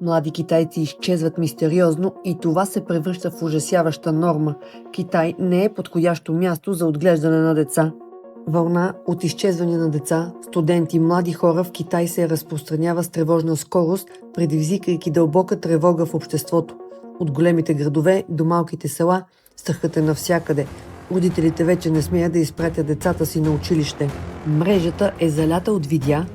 Млади китайци изчезват мистериозно и това се превръща в ужасяваща норма. Китай не е подходящо място за отглеждане на деца. Вълна от изчезване на деца, студенти, млади хора в Китай се разпространява с тревожна скорост, предизвикайки дълбока тревога в обществото. От големите градове до малките села страхът е навсякъде. Родителите вече не смеят да изпратят децата си на училище. Мрежата е залята от видеа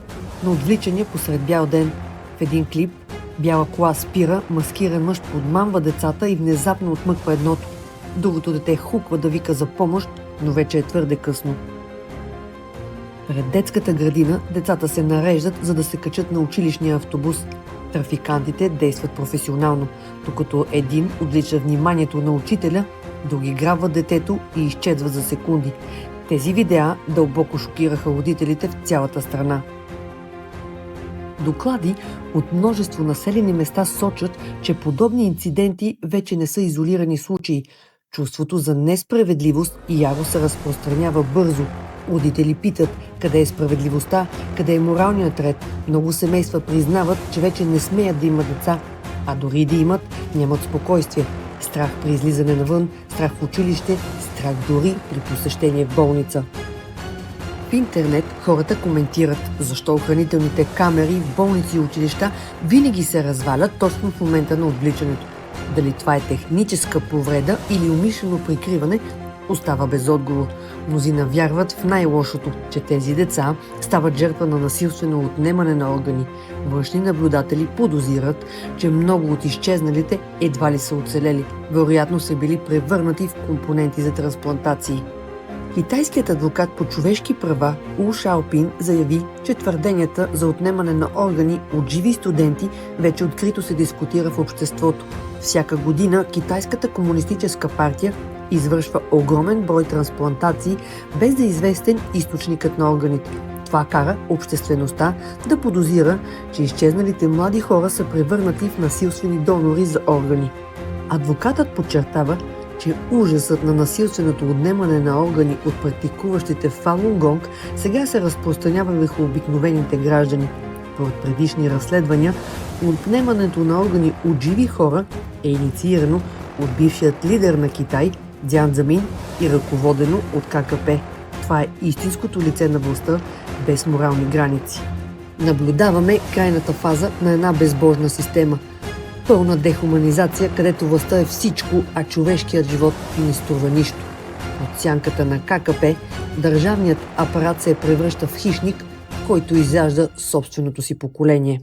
на отвличания посред бял ден. В един клип бяла кола спира, маскиран мъж подмамва децата и внезапно отмъква едното. Другото дете хуква да вика за помощ, но вече е твърде късно. Пред детската градина децата се нареждат, за да се качат на училищния автобус. Трафикантите действат професионално, докато един отвлича вниманието на учителя, други грабват детето и изчезват за секунди. Тези видеа дълбоко шокираха родителите в цялата страна. Доклади от множество населени места сочат, че подобни инциденти вече не са изолирани случаи. Чувството за несправедливост и ярост се разпространява бързо. Родители питат къде е справедливостта, къде е моралният ред. Много семейства признават, че вече не смеят да имат деца, а дори да имат, нямат спокойствие. Страх при излизане навън, страх в училище, страх дори при посещение в болница. В интернет хората коментират защо охранителните камери в болници и училища винаги се развалят точно в момента на отвличането. Дали това е техническа повреда или умишлено прикриване, остава без отговор. Мнозина вярват в най-лошото, че тези деца стават жертва на насилствено отнемане на органи. Външни наблюдатели подозират, че много от изчезналите едва ли са оцелели. Вероятно са били превърнати в компоненти за трансплантации. Китайският адвокат по човешки права У Шаопин заяви, че твърденията за отнемане на органи от живи студенти вече открито се дискутира в обществото. Всяка година Китайската комунистическа партия извършва огромен брой трансплантации, без да е известен източникът на органите. Това кара обществеността да подозира, че изчезналите млади хора са превърнати в насилствени донори за органи. Адвокатът подчертава, че ужасът на насилственото отнемане на органи от практикуващите в Фалун Гонг сега се разпространява върху обикновените граждани. Според предишни разследвания, отнемането на органи от живи хора е инициирано от бившият лидер на Китай Дзян Замин и ръководено от ККП. Това е истинското лице на властта без морални граници. Наблюдаваме крайната фаза на една безбожна система. Пълна дехуманизация, където властта е всичко, а човешкият живот не струва нищо. От сянката на ККП държавният апарат се превръща в хищник, който изяжда собственото си поколение.